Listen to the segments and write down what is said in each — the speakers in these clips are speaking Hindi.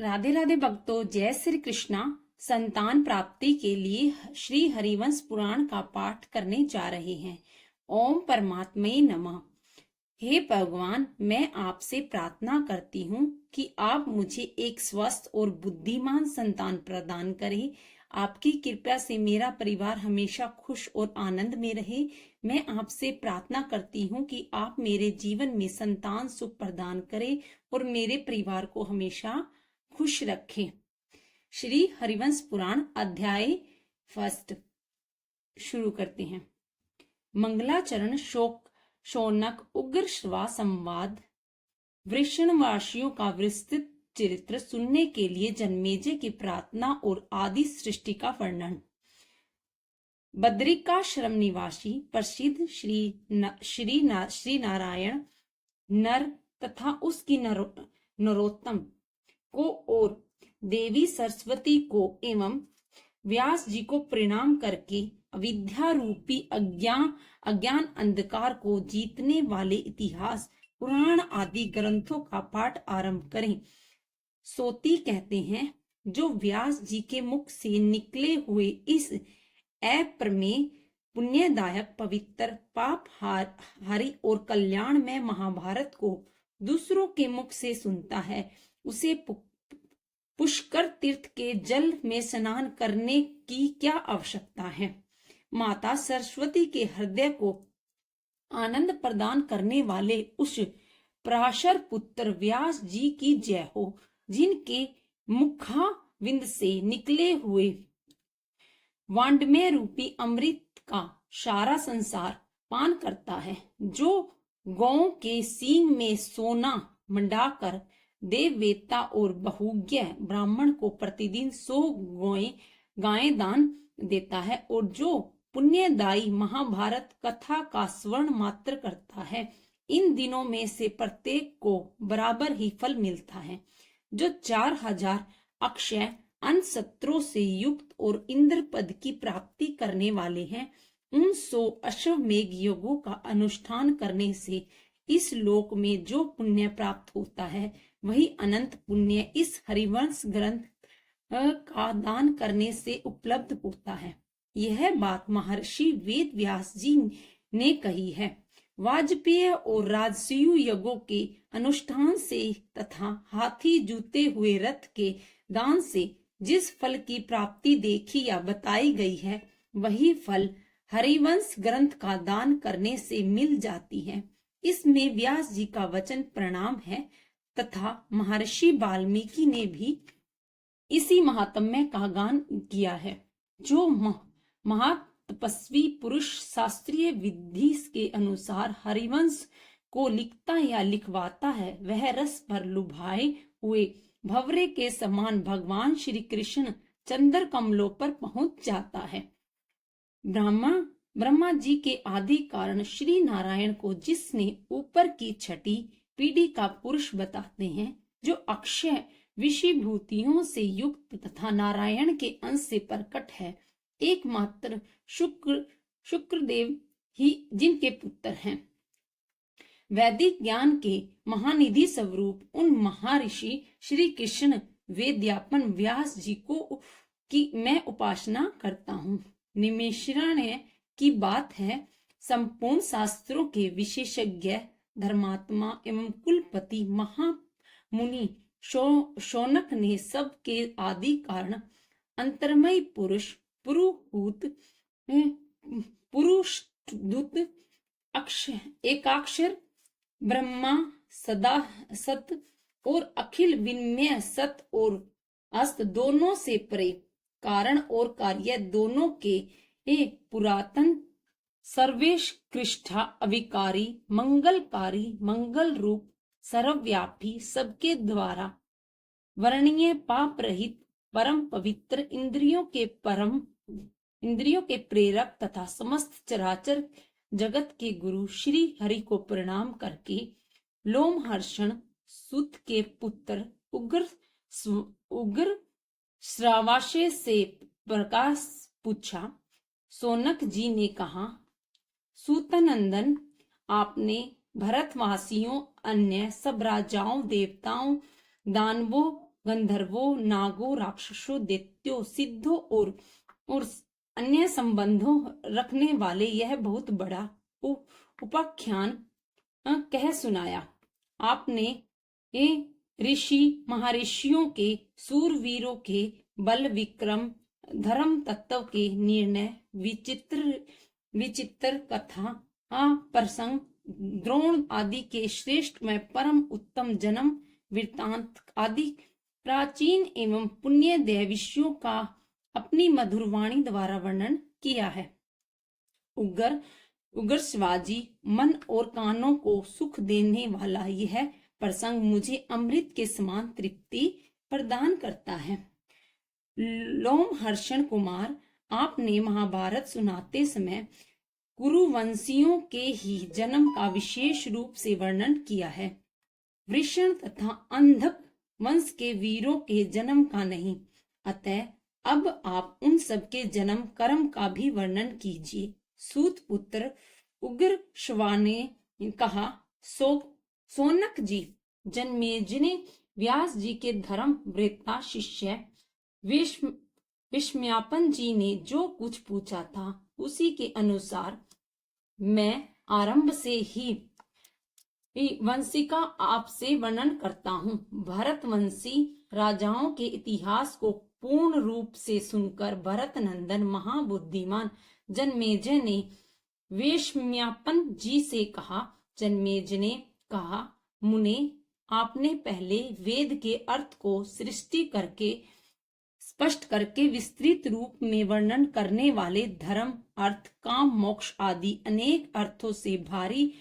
राधे राधे भक्तों, जय श्री कृष्णा। संतान प्राप्ति के लिए श्री हरिवंश पुराण का पाठ करने जा रहे हैं। ओम परमात्मे नमः। हे भगवान, मैं आपसे प्रार्थना करती हूँ कि आप मुझे एक स्वस्थ और बुद्धिमान संतान प्रदान करें। आपकी कृपा से मेरा परिवार हमेशा खुश और आनंद में रहे। मैं आपसे प्रार्थना करती हूँ कि आप मेरे जीवन में संतान सुख प्रदान करें और मेरे परिवार को हमेशा खुश रखें। श्री हरिवंश पुराण अध्याय फर्स्ट शुरू करते हैं। मंगलाचरण शौनक उग्र श्रवा संवाद। वृषणवासियों का विस्तृत चरित्र सुनने के लिए जन्मेजय की प्रार्थना और आदि सृष्टि का वर्णन। बद्रिकाश्रम निवासी प्रसिद्ध श्री नारायण नर तथा उसकी नरोत्तम को और देवी सरस्वती को एवं व्यास जी को प्रणाम करके अविद्या रूपी अज्ञान अंधकार को जीतने वाले इतिहास पुराण आदि ग्रंथों का पाठ आरंभ करें। सोती कहते हैं, जो व्यास जी के मुख से निकले हुए इस अप्रमेय पुण्यदायक पवित्र पाप हारी और कल्याणमय महाभारत को दूसरों के मुख से सुनता है, उसे पुष्कर तीर्थ के जल में स्नान करने की क्या आवश्यकता है। माता सरस्वती के हृदय को आनंद प्रदान करने वाले उस पराशर पुत्र व्यास जी की जय हो, जिनके मुखाविंद से निकले हुए वांडमय रूपी अमृत का सारा संसार पान करता है, जो गौ के सींग में सोना मंडाकर देववेता और बहुज्ञ ब्राह्मण को प्रतिदिन 100 गायें दान देता है, और जो पुण्यदायी महाभारत कथा का स्वर्ण मात्र करता है। इन दिनों में से प्रत्येक को बराबर ही फल मिलता है। जो 4000 अक्षय अन्न सत्रों से युक्त और इंद्र पद की प्राप्ति करने वाले हैं, उन 100 अश्वमेघ योगों का अनुष्ठान करने से इस लोक में जो पुण्य प्राप्त होता है, वही अनंत पुण्य इस हरिवंश ग्रंथ का दान करने से उपलब्ध होता है। यह बात महर्षि वेद व्यास जी ने कही है। वाजपेय और राजसूय यज्ञों के अनुष्ठान से तथा हाथी जूते हुए रथ के दान से जिस फल की प्राप्ति देखी या बताई गई है, वही फल हरिवंश ग्रंथ का दान करने से मिल जाती है। इसमें व्यास जी का वचन प्रणाम है तथा महर्षि वाल्मीकि ने भी इसी महात्म्य का गान किया है। जो महातपस्वी पुरुष शास्त्रीय विधि के अनुसार हरिवंश को लिखता या लिखवाता है, वह रस पर लुभाए हुए भंवरे के समान भगवान श्री कृष्ण चंद्र कमलों पर पहुंच जाता है। ब्रह्मा जी के आदि कारण श्री नारायण को जिसने ऊपर की छठी पीढ़ी का पुरुष बताते हैं, जो अक्षय विषयभूतियों से युक्त तथा नारायण के अंश से प्रकट है, एकमात्र शुक्रदेव ही जिनके पुत्र हैं। वैदिक ज्ञान के महानिधि स्वरूप उन महर्षि श्री कृष्ण वेदव्यापन व्यास जी को की मैं उपासना करता हूँ। निमिषारण्य की बात है, संपूर्ण शास्त्रों के विशेषज्ञ धर्मात्मा एवं कुलपति महामुनि शौनक ने सबके आदि कारण अंतर्मय पुरुष पुरुहूत पुरुषदूत एकाक्षर ब्रह्मा सदा सत और अखिल विन्मय सत और अस्त दोनों से परे, कारण और कार्य दोनों के पुरातन सर्वेश्कृष्टा अविकारी मंगलकारी मंगल रूप सर्वव्यापी सबके द्वारा वर्णनीय पाप रहित परम पवित्र इंद्रियों के प्रेरक तथा समस्त चराचर जगत के गुरु श्री हरि को प्रणाम करके लोमहर्षण सुत के पुत्र उग्र श्रावाशय से प्रकाश पूछा। सोनक जी ने कहा, सूतनंदन, आपने भरतवासियों अन्य सब राजाओं देवताओं दानवों गंधर्वों, नागों, राक्षसों, दैत्यों, सिद्धों और अन्य संबंधों रखने वाले यह बहुत बड़ा उपाख्यान कह सुनाया। आपने ये ऋषि महर्षियों के, सूरवीरों के बल विक्रम, धर्म तत्व के निर्णय, विचित्र कथा प्रसंग, द्रोण आदि के श्रेष्ठ में परम उत्तम जन्म वृत्तांत आदि प्राचीन एवं पुण्यदेय विषयों का अपनी मधुर वाणी द्वारा वर्णन किया है। उग्र शिवाजी, मन और कानों को सुख देने वाला यह प्रसंग मुझे अमृत के समान तृप्ति प्रदान करता है। लोमहर्षण कुमार, आपने महाभारत सुनाते समय कुरुवंशियों के ही जन्म का विशेष रूप से वर्णन किया है, वृषण तथा अंधक वंश के वीरों के जन्म का नहीं। अतः अब आप उन सब के जन्म कर्म का भी वर्णन कीजिए। सूत पुत्र उग्र श्वा ने कहा, सोनक जी, जन्मेजय व्यास जी के धर्म वृत्ता शिष्य विस्मयापन जी ने जो कुछ पूछा था उसी के अनुसार मैं आरंभ से ही वंशी का आपसे वर्णन करता हूँ। भरतवंशी राजाओं के इतिहास को पूर्ण रूप से सुनकर भरत नंदन महाबुद्धिमान जन्मेजय ने विस्मयापन जी से कहा। जन्मेजय ने कहा, मुने, आपने पहले वेद के अर्थ को सृष्टि करके स्पष्ट करके विस्तृत रूप में वर्णन करने वाले धर्म, अर्थ, काम, मोक्ष आदि अनेक अर्थों से भारी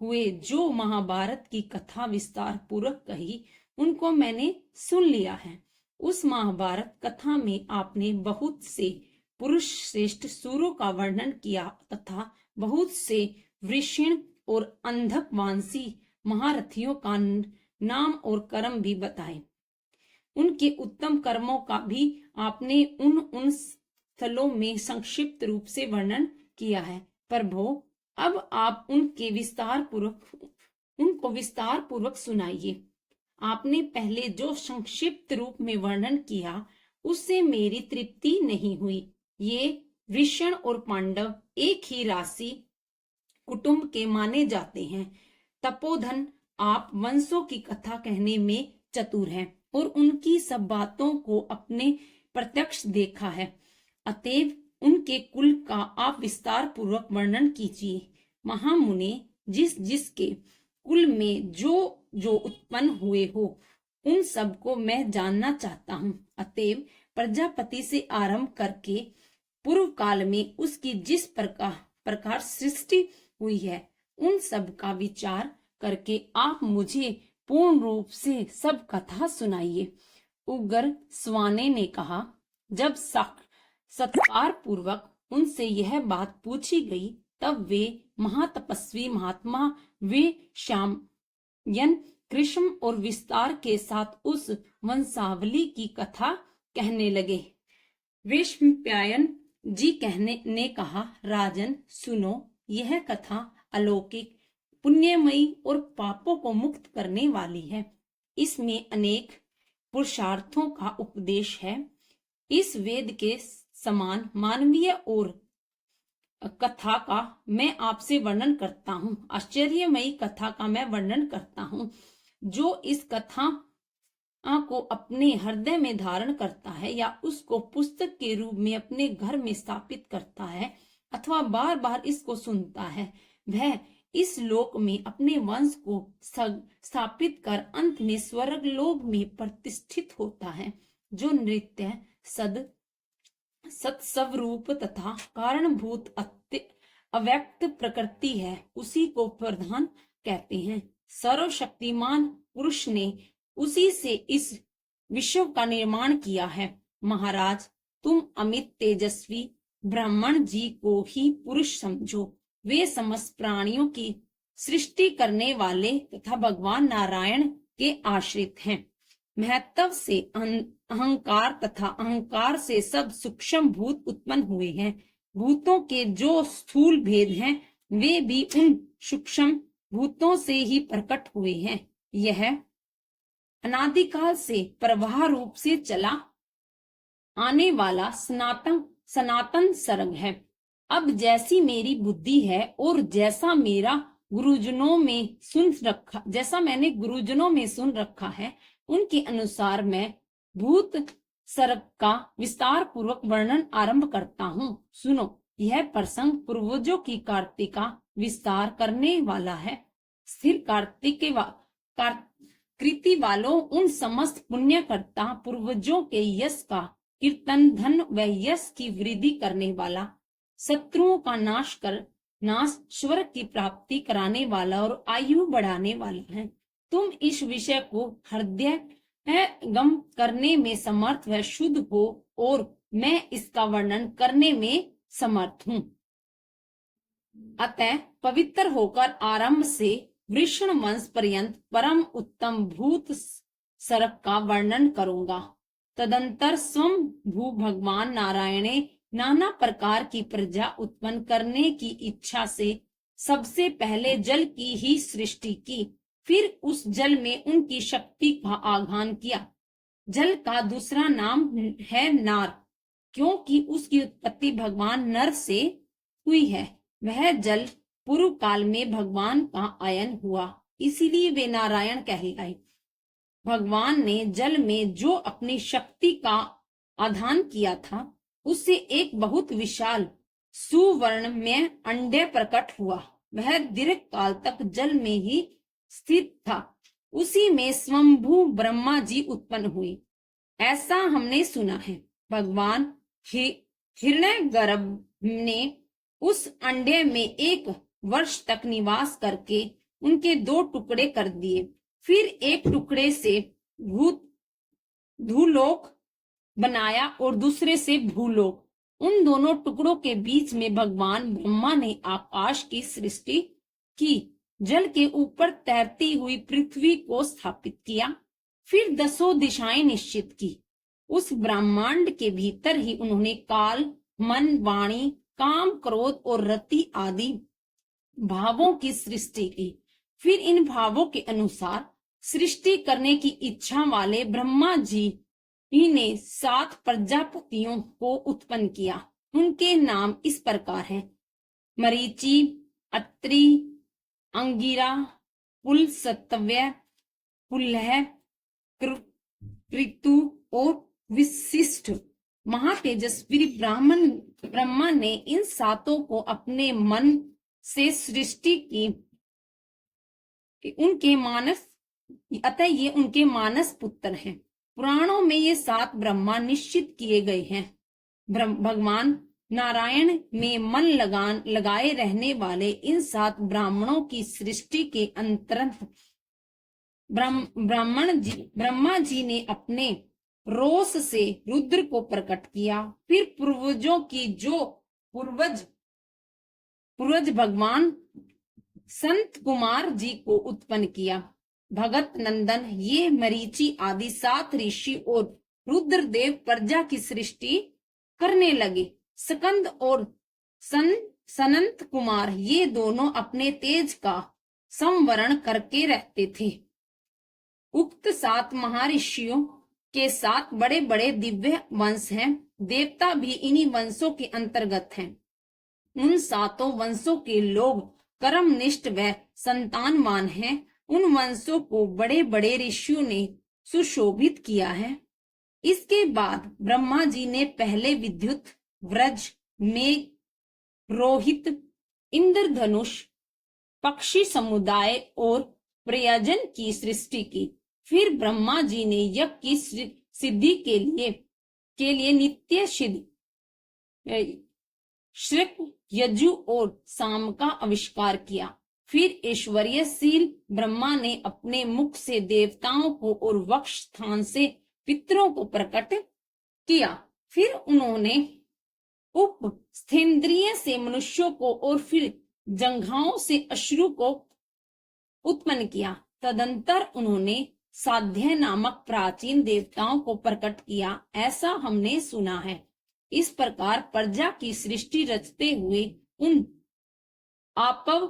हुए जो महाभारत की कथा विस्तार पूर्वक कही, उनको मैंने सुन लिया है। उस महाभारत कथा में आपने बहुत से पुरुष श्रेष्ठ सूरों का वर्णन किया तथा बहुत से वृषण और अंधक वांसी महारथियों का नाम और कर्म भी बताए। उनके उत्तम कर्मों का भी आपने उन स्थलों में संक्षिप्त रूप से वर्णन किया है। प्रभो, अब आप उनको विस्तार पूर्वक सुनाइए। आपने पहले जो संक्षिप्त रूप में वर्णन किया उससे मेरी तृप्ति नहीं हुई। ये वृषण और पांडव एक ही राशि कुटुंब के माने जाते हैं। तपोधन, आप वंशों की कथा कहने में चतुर हैं और उनकी सब बातों को अपने प्रत्यक्ष देखा है। अतएव उनके कुल का आप विस्तार पूर्वक वर्णन कीजिए। महामुने, जिसके कुल में जो उत्पन्न हुए हो उन सब को मैं जानना चाहता हूँ। अतएव प्रजापति से आरंभ करके पूर्व काल में उसकी जिस प्रकार सृष्टि हुई है उन सब का विचार करके आप मुझे पूर्ण रूप से सब कथा सुनाइए। उग्र स्वाने ने कहा, जब सत्कार पूर्वक उनसे यह बात पूछी गई तब वे महातपस्वी महात्मा वे श्यामयन कृष्ण और विस्तार के साथ उस वंशावली की कथा कहने लगे। विस्मयापन जी ने कहा, राजन सुनो, यह कथा अलौकिक, पुण्यमयी और पापों को मुक्त करने वाली है। इसमें अनेक पुरुषार्थों का उपदेश है। इस वेद के समान मानवीय और कथा का मैं आपसे वर्णन करता हूँ। आश्चर्यमयी कथा का मैं वर्णन करता हूँ। जो इस कथा को अपने हृदय में धारण करता है या उसको पुस्तक के रूप में अपने घर में स्थापित करता है अथवा बार बार इसको सुनता है, वह इस लोक में अपने वंश को स्थापित कर अंत में स्वर्ग लोक में प्रतिष्ठित होता है। जो नृत्य सत्स्वरूप तथा कारणभूत अव्यक्त प्रकृति है उसी को प्रधान कहते हैं। सर्वशक्तिमान पुरुष ने उसी से इस विश्व का निर्माण किया है। महाराज, तुम अमित तेजस्वी ब्राह्मण जी को ही पुरुष समझो। वे समस्त प्राणियों की सृष्टि करने वाले तथा भगवान नारायण के आश्रित हैं। महत्व से अहंकार तथा अहंकार से सब सूक्ष्म भूत उत्पन्न हुए हैं। भूतों के जो स्थूल भेद हैं वे भी उन सूक्ष्म भूतों से ही प्रकट हुए हैं। यह अनादिकाल से प्रवाह रूप से चला आने वाला सनातन सनातन सर्ग है। अब जैसी मेरी बुद्धि है और जैसा मैंने गुरुजनों में सुन रखा है, उनके अनुसार मैं भूत सर्ग का विस्तार पूर्वक वर्णन आरंभ करता हूँ। सुनो, यह प्रसंग पूर्वजों की कीर्ति का विस्तार करने वाला है। स्थिर कृति वालों, उन समस्त पुण्यकर्ता पूर्वजों के यश का कीर्तन, धन व यश की वृद्धि करने वाला, शत्रुओं का नाश, स्वर्ग की प्राप्ति कराने वाला और आयु बढ़ाने वाला है। तुम इस विषय को हृदय गम करने में समर्थ व शुद्ध हो और मैं इसका वर्णन करने में समर्थ हूँ। अतः पवित्र होकर आरंभ से वृषण वंश पर्यंत परम उत्तम भूत सर्ग का वर्णन करूंगा। तदंतर स्वयं भू भगवान नारायण ने नाना प्रकार की प्रजा उत्पन्न करने की इच्छा से सबसे पहले जल की ही सृष्टि की, फिर उस जल में उनकी शक्ति का आघान किया। जल का दूसरा नाम है नार, क्योंकि उसकी उत्पत्ति भगवान नर से हुई है। वह जल पूर्व काल में भगवान का आयन हुआ, इसीलिए वे नारायण कहलाए। भगवान ने जल में जो अपनी शक्ति का आधान किया था, उससे एक बहुत विशाल सुवर्ण में अंडे प्रकट हुआ। वह दीर्घ काल तक जल में ही स्थित था। उसी में स्वयंभू ब्रह्मा जी उत्पन्न हुए, ऐसा हमने सुना है। भगवान हिरण्यगर्भ ने उस अंडे में 1 वर्ष तक निवास करके उनके 2 टुकड़े कर दिए। फिर एक टुकड़े से धूलोक बनाया और दूसरे से भूलोक। उन दोनों टुकड़ों के बीच में भगवान ब्रह्मा ने आकाश की सृष्टि की, जल के ऊपर तैरती हुई पृथ्वी को स्थापित किया, फिर 10 दिशाएं निश्चित की। उस ब्रह्मांड के भीतर ही उन्होंने काल, मन, वाणी, काम, क्रोध और रति आदि भावों की सृष्टि की। फिर इन भावों के अनुसार सृष्टि करने की इच्छा वाले ब्रह्मा जी ने 7 प्रजापतियों को उत्पन्न किया। उनके नाम इस प्रकार हैं: मरीचि, अत्रि, अंगिरा, पुलस्तव्य, पुलह, कृतु और विशिष्ट। महातेजस्वी ब्रह्मा ने इन 7 को अपने मन से सृष्टि की। अतः ये उनके मानस पुत्र हैं। पुराणों में ये 7 ब्रह्मा निश्चित किए गए हैं। भगवान नारायण में मन लगाए रहने वाले इन 7 ब्राह्मणों की सृष्टि के अंतर्गत ब्रह्मा जी ने अपने रोष से रुद्र को प्रकट किया। फिर पूर्वज भगवान संत कुमार जी को उत्पन्न किया। भगत नंदन, ये मरीचि आदि 7 ऋषि और रुद्रदेव प्रजा की सृष्टि करने लगे। स्कंद और सनंत कुमार, ये दोनों अपने तेज का संवरण करके रहते थे। उक्त 7 महर्षियों के 7 बड़े बड़े दिव्य वंश हैं। देवता भी इन्हीं वंशों के अंतर्गत हैं। उन 7 वंशों के लोग कर्मनिष्ठ व संतानवान हैं। उन वंशों को बड़े बड़े ऋषियों ने सुशोभित किया है। इसके बाद ब्रह्मा जी ने पहले विद्युत, व्रज, मेघ, रोहित, इंद्रधनुष, पक्षी समुदाय और प्रयोजन की सृष्टि की। फिर ब्रह्मा जी ने यज्ञ की सिद्धि के लिए नित्य सिद्ध श्रृक, यजु और साम का आविष्कार किया। फिर ऐश्वर्यशील ब्रह्मा ने अपने मुख से देवताओं को और वक्ष स्थान से पितरों को प्रकट किया। फिर उन्होंने उपस्थेंद्रिय से मनुष्यों को और फिर जंघाओं से अश्रु को उत्पन्न किया। तदंतर उन्होंने साध्य नामक प्राचीन देवताओं को प्रकट किया, ऐसा हमने सुना है। इस प्रकार प्रजा की सृष्टि रचते हुए उन आपव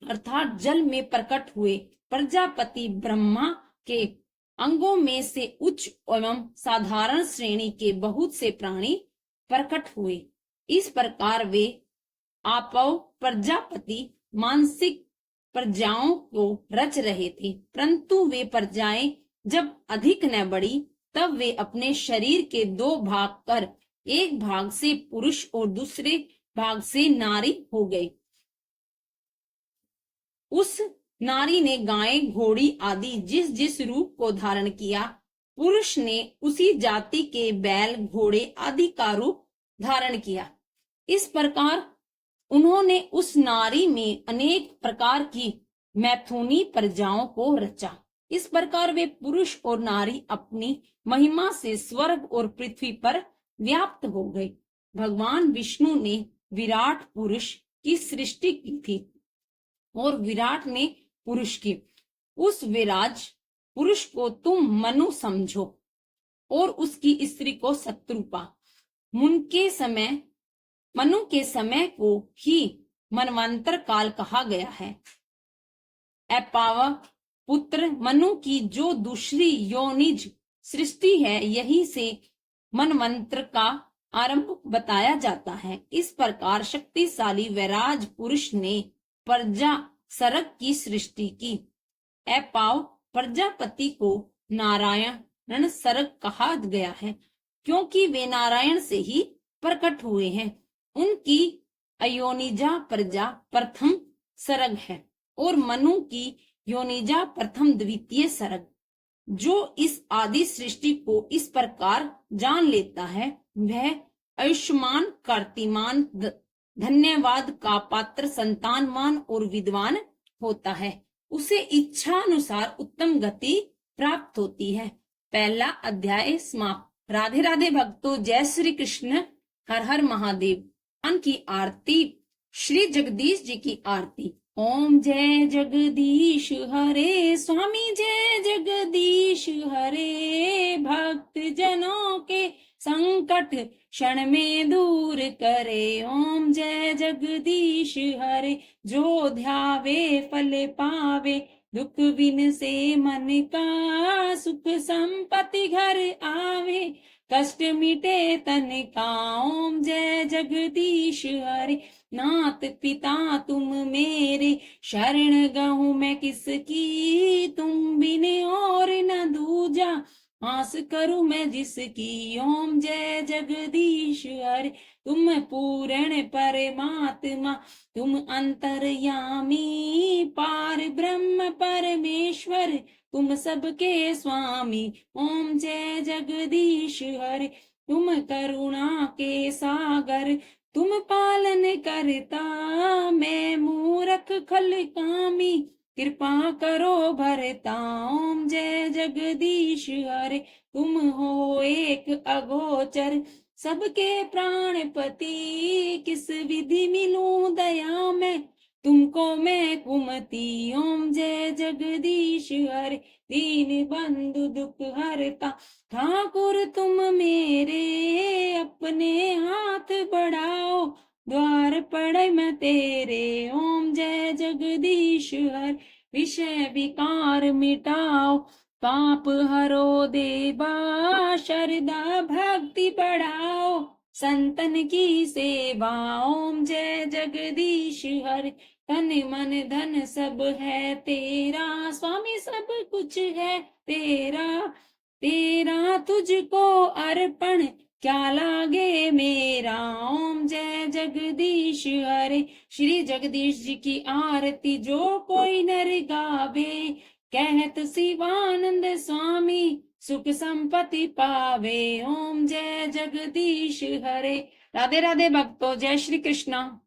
अर्थात जल में प्रकट हुए प्रजापति ब्रह्मा के अंगों में से उच्च एवं साधारण श्रेणी के बहुत से प्राणी प्रकट हुए। इस प्रकार वे आपव प्रजापति मानसिक प्रजाओं को रच रहे थे, परंतु वे प्रजाएं जब अधिक न बढ़ी तब वे अपने शरीर के दो भाग कर एक भाग से पुरुष और दूसरे भाग से नारी हो गए। उस नारी ने गाय, घोड़ी आदि जिस जिस रूप को धारण किया, पुरुष ने उसी जाति के बैल, घोड़े आदि का रूप धारण किया। इस प्रकार उन्होंने उस नारी में अनेक प्रकार की मैथुनी प्रजाओं को रचा। इस प्रकार वे पुरुष और नारी अपनी महिमा से स्वर्ग और पृथ्वी पर व्याप्त हो गए। भगवान विष्णु ने विराट पुरुष की सृष्टि की थी और विराट ने पुरुष की। उस विराज पुरुष को तुम मनु समझो और उसकी स्त्री को शत्रुपा। मनु के समय को ही मनवंतर काल कहा गया है। अपाव पुत्र मनु की जो दूसरी योनिज सृष्टि है, यही से मनवंतर का आरंभ बताया जाता है। इस प्रकार शक्तिशाली वैराज पुरुष ने प्रजा सरग की सृष्टि की। अपाव प्रजापति को नारायण सरग कहा गया है, क्योंकि वे नारायण से ही प्रकट हुए हैं। उनकी अयोनिजा प्रजा प्रथम सरग है और मनु की योनिजा प्रथम द्वितीय सरग। जो इस आदि सृष्टि को इस प्रकार जान लेता है, वह आयुष्मान, कीर्तिमान, धन्यवाद का पात्र, संतानवान और विद्वान होता है। उसे इच्छा अनुसार उत्तम गति प्राप्त होती है। पहला अध्याय समाप्त। राधे राधे भक्तों, जय श्री कृष्ण, हर हर महादेव। की आरती, श्री जगदीश जी की आरती। ओम जय जगदीश हरे, स्वामी जय जगदीश हरे, भक्त जनों के संकट क्षण में दूर करे। ओम जय जगदीश हरे, जो ध्यावे फल पावे, दुख बिन से मन का, सुख संपत्ति घर आवे, कष्ट मिटे तन का। ओम जय जगदीश हरे, नाथ पिता तुम मेरे, शरण गहूं मैं किसकी, तुम बिन और न दूजा, आस करूं मैं जिसकी। ओम जय जगदीश हरे, तुम पूर्ण परमात्मा, तुम अंतर्यामी, पार ब्रह्म परमेश्वर, तुम सबके स्वामी। ओम जय जगदीश हरे, तुम करुणा के सागर, तुम पालन करता, मैं मूर्ख खल कामी, कृपा करो भरता। ओम जय जगदीश हरे, तुम हो एक अगोचर, सबके प्राणपति, किस विधि मिलूं दया में, तुमको मैं कुमति। ओम जय जगदीश हरे, दीन बंधु दुख हरता, ठाकुर तुम मेरे, अपने हाथ बढ़ाओ, द्वार पड़े मैं तेरे। ओम जय जगदीश हरे, विषय विकार मिटाओ, पाप हरो देवा, श्रद्धा भक्ति बढ़ाओ, संतन की सेवा। ओम जय जगदीश हरे, तन मन धन सब है तेरा, स्वामी सब कुछ है तेरा, तेरा तुझको अर्पण, क्या लागे मेरा। ओम जय जगदीश हरे, श्री जगदीश जी की आरती जो कोई नर गावे, कहत शिवानंद स्वामी, सुख संपत्ति पावे। ओम जय जगदीश हरे। राधे राधे भक्तों, जय श्री कृष्णा।